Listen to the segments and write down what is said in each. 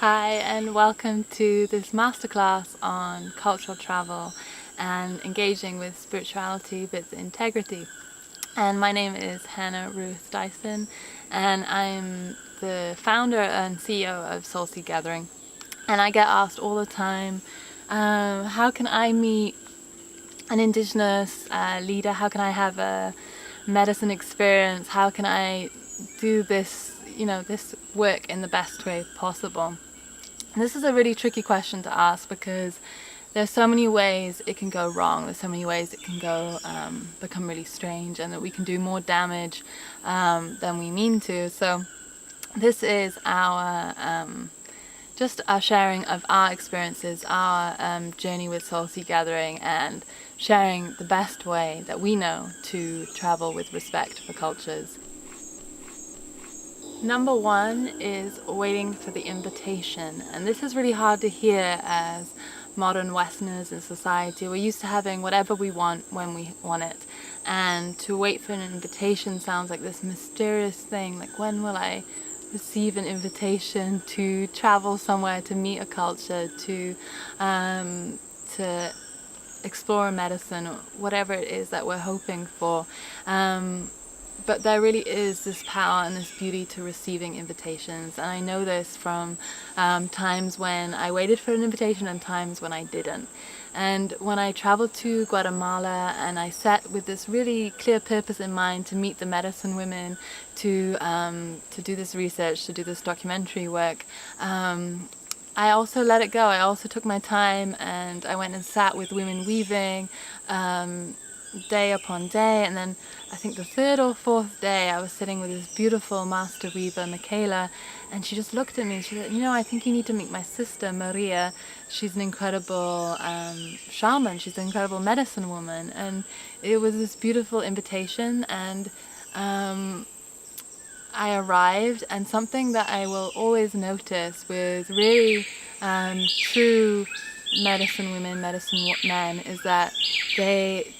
Hi and welcome to this masterclass on cultural travel and engaging with spirituality with integrity. And my name is Hannah Ruth Dyson and I'm the founder and CEO of Soul Seed Gathering. And I get asked all the time, how can I meet an Indigenous leader? How can I have a medicine experience? How can I do this, this work in the best way possible? This is a really tricky question to ask because there's so many ways it can go wrong. There's so many ways it can go become really strange, and that we can do more damage than we mean to. So this is our just our sharing of our experiences, our journey with Soul Seed Gathering, and sharing the best way that we know to travel with respect for cultures. Number one is waiting for the invitation, and this is really hard to hear as modern Westerners in society. We're used to having whatever we want when we want it, and to wait for an invitation sounds like this mysterious thing, like when will I receive an invitation to travel somewhere, to meet a culture, to explore a medicine, or whatever it is that we're hoping for. But there really is this power and this beauty to receiving invitations, and I know this from times when I waited for an invitation and times when I didn't. And when I traveled to Guatemala and I sat with this really clear purpose in mind to meet the medicine women, to do this research, to do this documentary work, I also let it go. I also took my time and I went and sat with women weaving day upon day, and then I think the third or fourth day I was sitting with this beautiful master weaver, Michaela, and she just looked at me. She said, I think you need to meet my sister, Maria. She's an incredible shaman. She's an incredible medicine woman. And it was this beautiful invitation, and I arrived, and something that I will always notice with really true medicine women, medicine men, is that they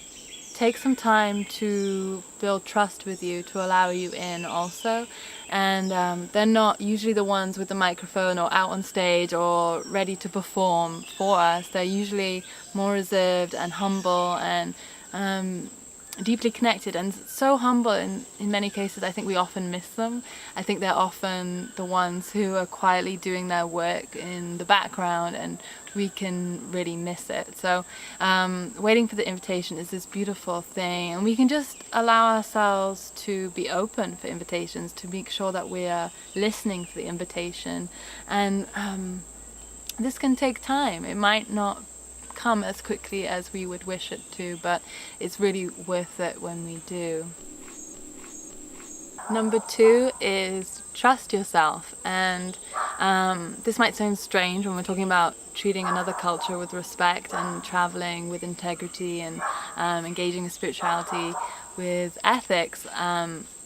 take some time to build trust with you, to allow you in also. And they're not usually the ones with the microphone or out on stage or ready to perform for us. They're usually more reserved and humble and deeply connected, and so humble in many cases. I think we often miss them. I think they're often the ones who are quietly doing their work in the background, and we can really miss it. So waiting for the invitation is this beautiful thing, and we can just allow ourselves to be open for invitations, to make sure that we are listening for the invitation. And this can take time. It might not come as quickly as we would wish it to, but it's really worth it when we do. Number two is trust yourself. And this might sound strange when we're talking about treating another culture with respect and traveling with integrity and engaging in spirituality with ethics,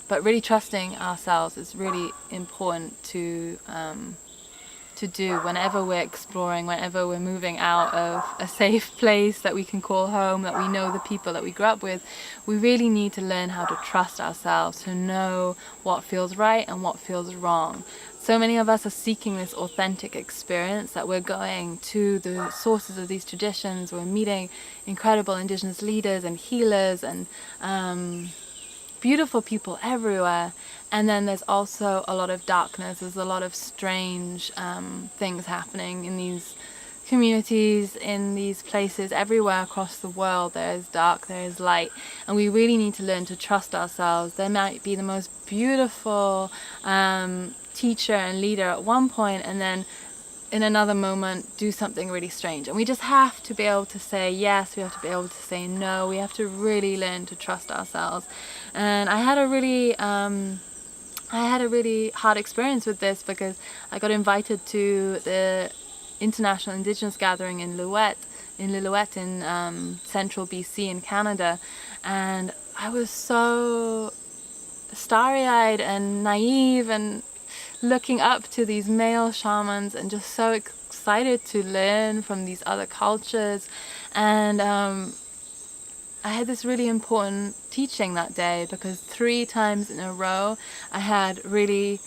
but really trusting ourselves is really important to do whenever we're exploring, whenever we're moving out of a safe place that we can call home, that we know the people that we grew up with. We really need to learn how to trust ourselves, to know what feels right and what feels wrong. So many of us are seeking this authentic experience, that we're going to the sources of these traditions, we're meeting incredible Indigenous leaders and healers and beautiful people everywhere. And then there's also a lot of darkness. There's a lot of strange things happening in these communities, in these places, everywhere across the world. There is dark, there is light, and we really need to learn to trust ourselves. There might be the most beautiful teacher and leader at one point, and then in another moment do something really strange, and we just have to be able to say yes, we have to be able to say no, we have to really learn to trust ourselves. And I had a really hard experience with this, because I got invited to the International Indigenous Gathering in Lillooet in central BC in Canada, and I was so starry-eyed and naive and looking up to these male shamans and just so excited to learn from these other cultures. And I had this really important teaching that day, because 3 times in a row I had really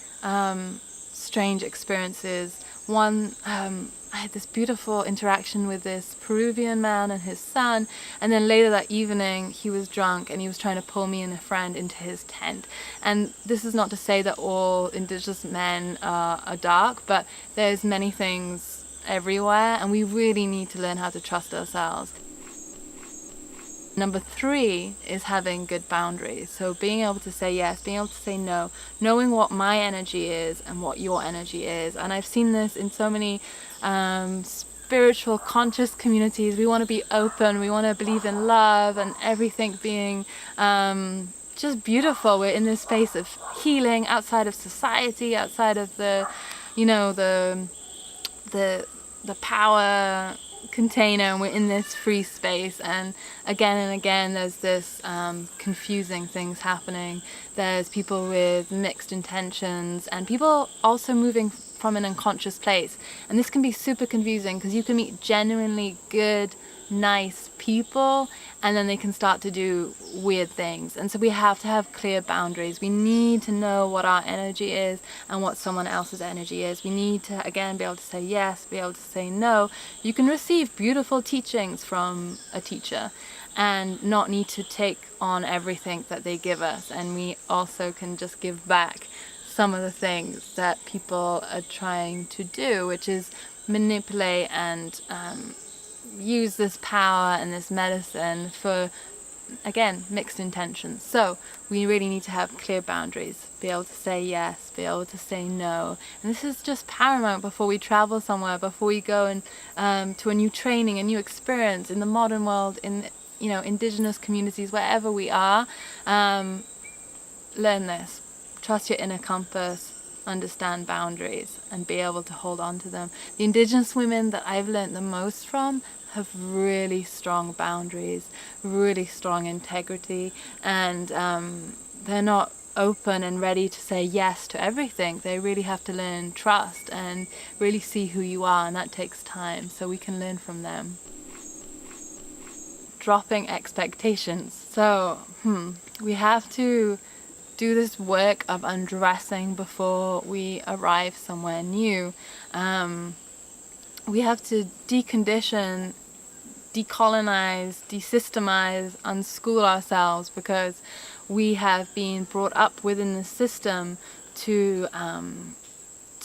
strange experiences one, I had this beautiful interaction with this Peruvian man and his son, and then later that evening he was drunk and he was trying to pull me and a friend into his tent. And this is not to say that all indigenous men are dark, but there's many things everywhere, and we really need to learn how to trust ourselves. Number 3 is having good boundaries. So being able to say yes, being able to say no, knowing what my energy is and what your energy is. And I've seen this in so many spiritual, conscious communities. We want to be open, we want to believe in love and everything being just beautiful. We're in this space of healing outside of society, outside of the, you know, the power container, and we're in this free space, and again there's this confusing things happening. There's people with mixed intentions and people also moving from an unconscious place, and this can be super confusing because you can meet genuinely good, nice people and then they can start to do weird things. And so we have to have clear boundaries. We need to know what our energy is and what someone else's energy is. We need to, again, be able to say yes, be able to say no. You can receive beautiful teachings from a teacher and not need to take on everything that they give us. And we also can just give back some of the things that people are trying to do, which is manipulate and use this power and this medicine for, again, mixed intentions. So we really need to have clear boundaries, be able to say yes, be able to say no. And this is just paramount before we travel somewhere, before we go and to a new training, a new experience in the modern world, in, you know, indigenous communities, wherever we are. Learn this. Trust your inner compass, understand boundaries, and be able to hold on to them. The indigenous women that I've learned the most from have really strong boundaries, really strong integrity, and they're not open and ready to say yes to everything. They really have to learn trust and really see who you are, and that takes time, so we can learn from them. Dropping expectations. So we have to do this work of undressing before we arrive somewhere new. We have to decondition, decolonize, desystemize, unschool ourselves, because we have been brought up within the system to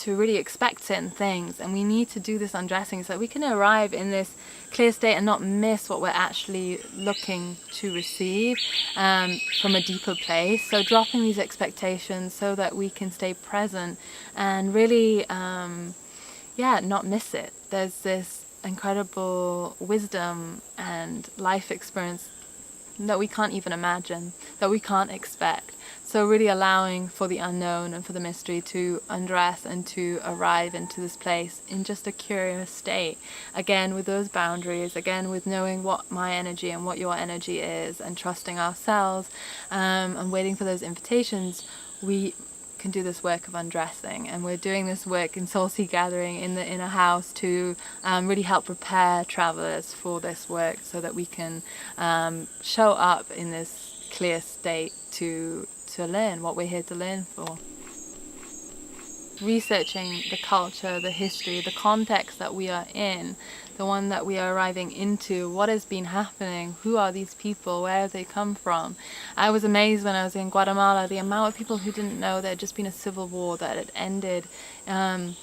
really expect certain things, and we need to do this undressing so that we can arrive in this clear state and not miss what we're actually looking to receive from a deeper place. So dropping these expectations so that we can stay present and really not miss it. There's this incredible wisdom and life experience that we can't even imagine, that we can't expect. So really allowing for the unknown and for the mystery to undress and to arrive into this place in just a curious state. Again, with those boundaries, again, with knowing what my energy and what your energy is, and trusting ourselves, and waiting for those invitations, we can do this work of undressing. And we're doing this work in Soul Sea Gathering in the inner house to really help prepare travelers for this work so that we can show up in this clear state to learn what we're here to learn for. Researching the culture, the history, the context that we are in, the one that we are arriving into, what has been happening, who are these people, where have they come from. I was amazed when I was in Guatemala, the amount of people who didn't know there had just been a civil war that had ended, and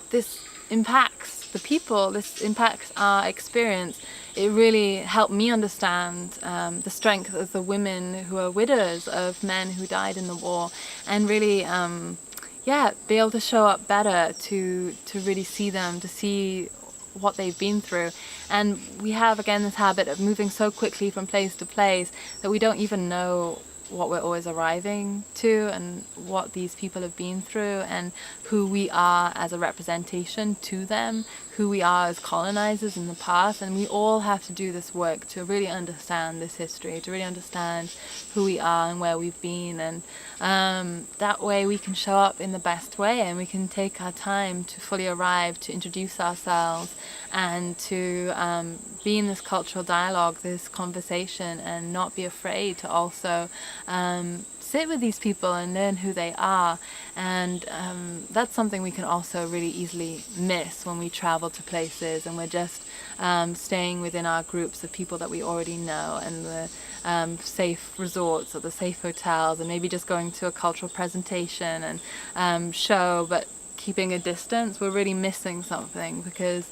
this impacts the people, this impacts our experience. It really helped me understand the strength of the women who are widows of men who died in the war, and really be able to show up better to really see them, to see what they've been through. And we have, again, this habit of moving so quickly from place to place that we don't even know what we're always arriving to and what these people have been through and who we are as a representation to them, who we are as colonizers in the past. And we all have to do this work to really understand this history, to really understand who we are and where we've been, and that way we can show up in the best way, and we can take our time to fully arrive, to introduce ourselves, and to be in this cultural dialogue, this conversation, and not be afraid to also sit with these people and learn who they are. And that's something we can also really easily miss when we travel to places and we're just staying within our groups of people that we already know, and the safe resorts or the safe hotels, and maybe just going to a cultural presentation and show, but keeping a distance. We're really missing something, because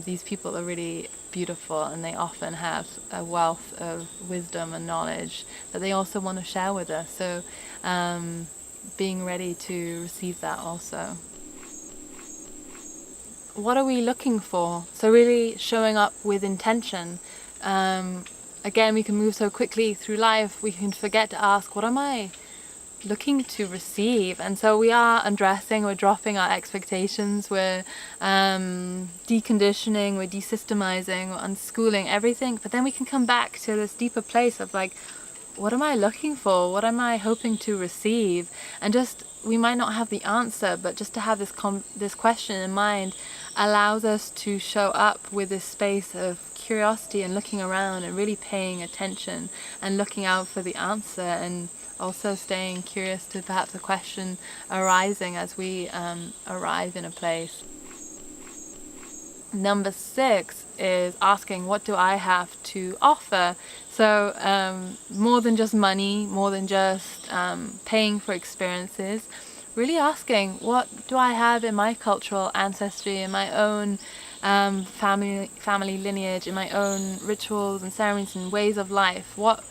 these people are really beautiful and they often have a wealth of wisdom and knowledge that they also want to share with us. So being ready to receive that also. What are we looking for? So really showing up with intention. Again, we can move so quickly through life, we can forget to ask, what am I looking to receive? And so we are undressing, we're dropping our expectations, we're deconditioning, we're desystemizing, we're unschooling everything, but then we can come back to this deeper place of like, what am I looking for? What am I hoping to receive? And just, we might not have the answer, but just to have this question in mind allows us to show up with this space of curiosity and looking around and really paying attention and looking out for the answer, and also staying curious to perhaps a question arising as we arrive in a place. Number 6 is asking, what do I have to offer? So more than just money, more than just paying for experiences, really asking, what do I have in my cultural ancestry, in my own family lineage, in my own rituals and ceremonies and ways of life? What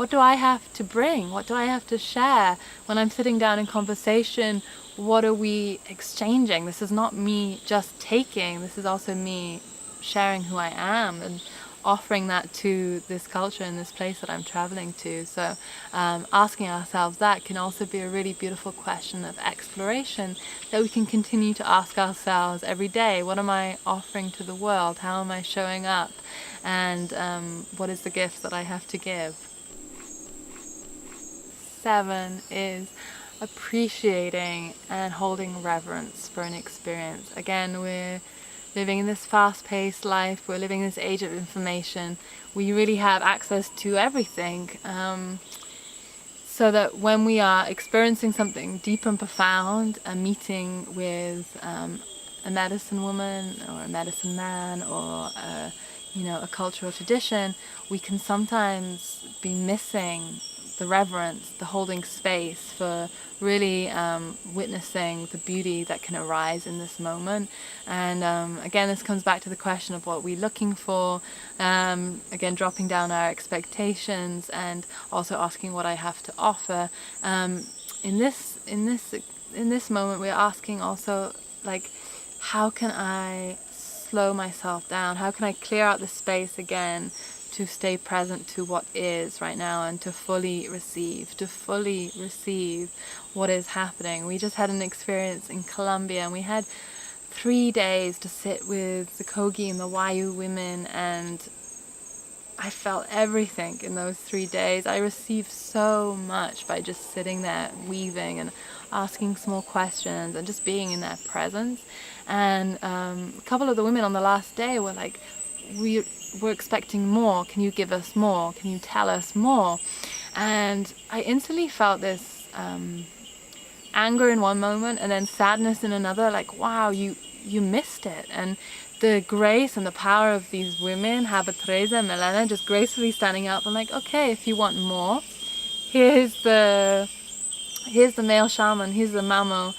do I have to bring? What do I have to share? When I'm sitting down in conversation, what are we exchanging? This is not me just taking, this is also me sharing who I am and offering that to this culture and this place that I'm traveling to. So asking ourselves that can also be a really beautiful question of exploration that we can continue to ask ourselves every day. What am I offering to the world? How am I showing up? And what is the gift that I have to give? 7 is appreciating and holding reverence for an experience. Again, we're living in this fast-paced life, we're living in this age of information, we really have access to everything, so that when we are experiencing something deep and profound, a meeting with a medicine woman or a medicine man or a cultural tradition, we can sometimes be missing the reverence, the holding space for really witnessing the beauty that can arise in this moment. And again, this comes back to the question of what we're looking for, again dropping down our expectations and also asking what I have to offer. In this moment, we're asking also, like, how can I slow myself down? How can I clear out the space again to stay present to what is right now and to fully receive what is happening? We just had an experience in Colombia, and we had 3 days to sit with the Kogi and the Wayu women, and I felt everything in those 3 days. I received so much by just sitting there weaving and asking small questions and just being in their presence. And a couple of the women on the last day were like, we're expecting more. Can you give us more? Can you tell us more? And I instantly felt this anger in one moment and then sadness in another, like, wow, you missed it. And the grace and the power of these women, Haba Teresa and Melena, just gracefully standing up and like, okay, if you want more, here's the male shaman, here's the mamo.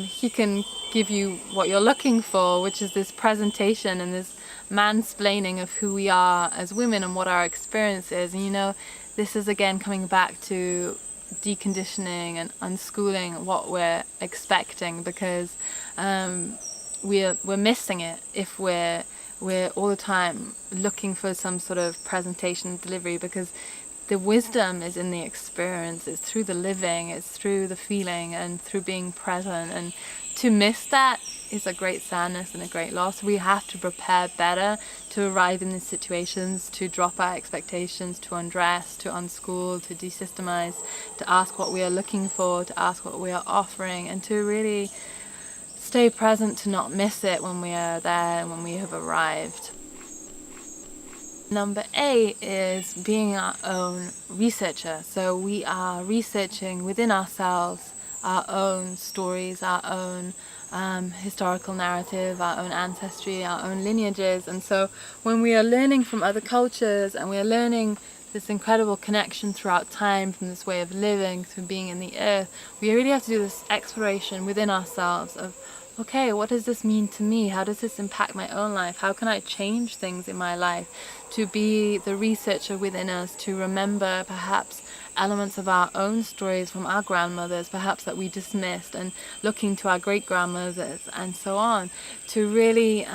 He can give you what you're looking for, which is this presentation and this mansplaining of who we are as women and what our experience is. And this is again coming back to deconditioning and unschooling what we're expecting, because we're missing it if we're all the time looking for some sort of presentation delivery, because the wisdom is in the experience, it's through the living, it's through the feeling and through being present. And to miss that is a great sadness and a great loss. We have to prepare better to arrive in these situations, to drop our expectations, to undress, to unschool, to desystemize, to ask what we are looking for, to ask what we are offering, and to really stay present, to not miss it when we are there and when we have arrived. Number 8 is being our own researcher. So we are researching within ourselves our own stories, our own historical narrative, our own ancestry, our own lineages. And so when we are learning from other cultures and we are learning this incredible connection throughout time from this way of living, from being in the earth, we really have to do this exploration within ourselves of, okay, what does this mean to me? How does this impact my own life? How can I change things in my life? To be the researcher within us, to remember perhaps elements of our own stories from our grandmothers, perhaps that we dismissed, and looking to our great-grandmothers and so on, to really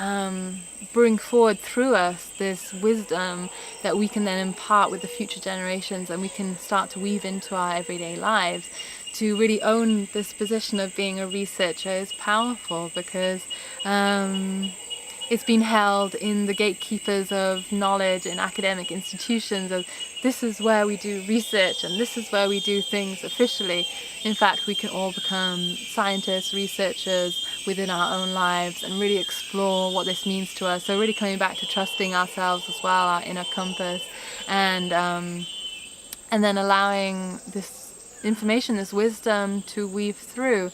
bring forward through us this wisdom that we can then impart with the future generations, and we can start to weave into our everyday lives. To really own this position of being a researcher is powerful, because it's been held in the gatekeepers of knowledge in academic institutions of, this is where we do research and this is where we do things officially. In fact, we can all become scientists, researchers within our own lives, and really explore what this means to us. So really coming back to trusting ourselves as well, our inner compass, and then allowing this information, this wisdom to weave through.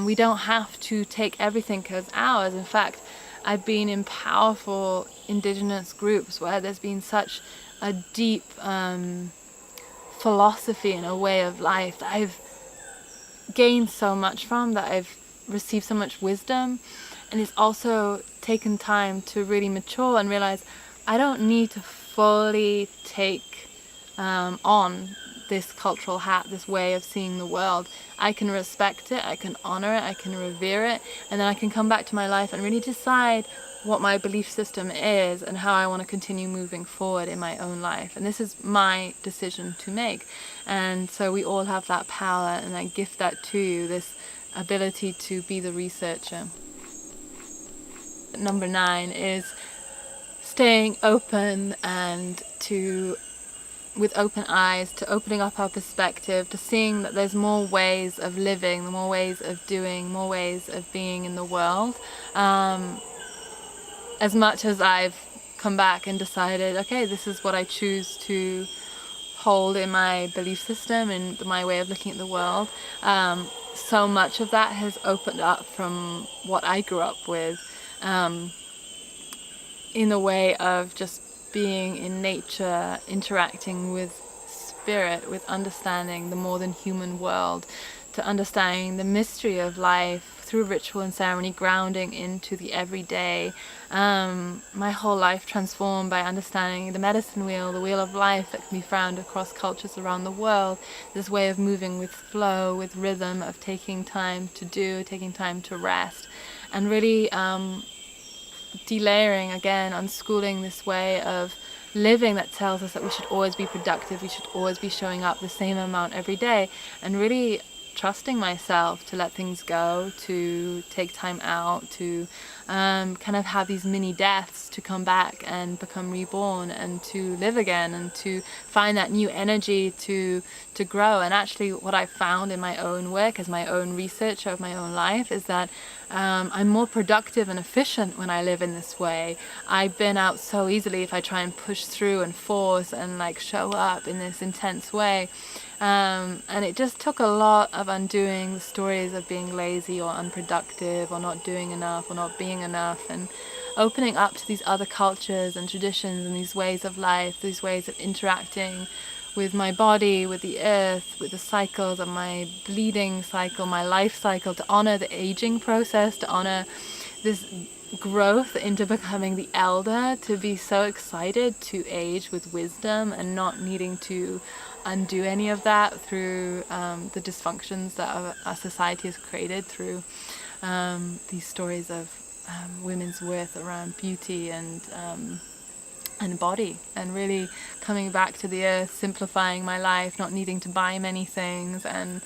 We don't have to take everything as ours. In fact, I've been in powerful indigenous groups where there's been such a deep philosophy and a way of life that I've gained so much from, that I've received so much wisdom, and it's also taken time to really mature and realize I don't need to fully take on this cultural hat, this way of seeing the world. I can respect it, I can honor it, I can revere it, and then I can come back to my life and really decide what my belief system is and how I want to continue moving forward in my own life. And this is my decision to make. And so we all have that power, and I gift that to you, this ability to be the researcher. Number 9 is staying open, and with open eyes, to opening up our perspective, to seeing that there's more ways of living, more ways of doing, more ways of being in the world. As much as I've come back and decided, okay, this is what I choose to hold in my belief system and my way of looking at the world, so much of that has opened up from what I grew up with, in the way of just being in nature, interacting with spirit, with understanding the more than human world, to understanding the mystery of life through ritual and ceremony, grounding into the everyday. My whole life transformed by understanding the medicine wheel, the wheel of life that can be found across cultures around the world, this way of moving with flow, with rhythm, of taking time to do, taking time to rest, and really delayering again, unschooling this way of living that tells us that we should always be productive, we should always be showing up the same amount every day, and really trusting myself to let things go, to take time out, to kind of have these mini deaths, to come back and become reborn and to live again, and to find that new energy to grow. And actually what I found in my own work as my own researcher of my own life is that I'm more productive and efficient when I live in this way. I burn out so easily if I try and push through and force and like show up in this intense way. And it just took a lot of undoing the stories of being lazy or unproductive or not doing enough or not being enough, and opening up to these other cultures and traditions and these ways of life, these ways of interacting with my body, with the earth, with the cycles of my bleeding cycle, my life cycle, to honor the aging process, to honor this growth into becoming the elder, to be so excited to age with wisdom and not needing to undo any of that through the dysfunctions that our society has created through these stories of women's worth around beauty and body, and really coming back to the earth, simplifying my life, not needing to buy many things, and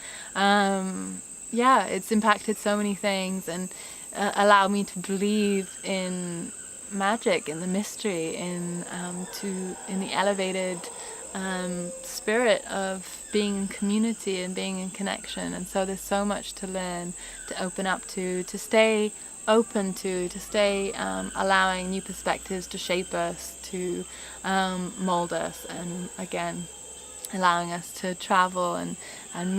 it's impacted so many things, and allowed me to believe in magic, in the mystery, in the elevated spirit of being in community and being in connection. And so there's so much to learn, to open up to stay open to stay allowing new perspectives to shape us, to mold us, and again allowing us to travel and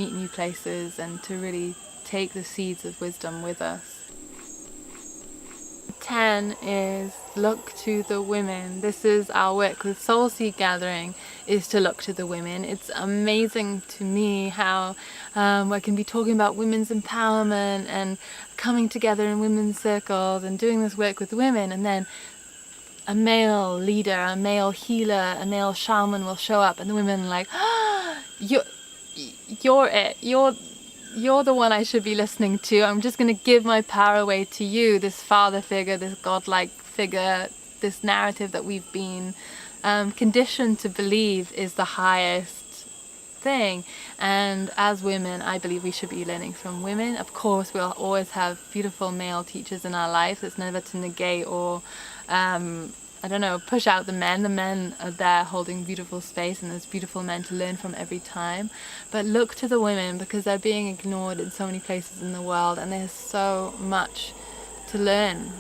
meet new places and to really take the seeds of wisdom with us. 10 is look to the women. This is our work with Soul Seed Gathering, is to look to the women. It's amazing to me how I can be talking about women's empowerment and coming together in women's circles and doing this work with women, and then a male leader, a male healer, a male shaman will show up, and the women are like, ah, you're it. You're the one I should be listening to. I'm just going to give my power away to you, this father figure, this godlike figure, this narrative that we've been conditioned to believe is the highest thing. And as women, I believe we should be learning from women. Of course, we'll always have beautiful male teachers in our lives. It's never to negate or push out the men. The men are there holding beautiful space, and there's beautiful men to learn from every time. But look to the women, because they're being ignored in so many places in the world, and there's so much to learn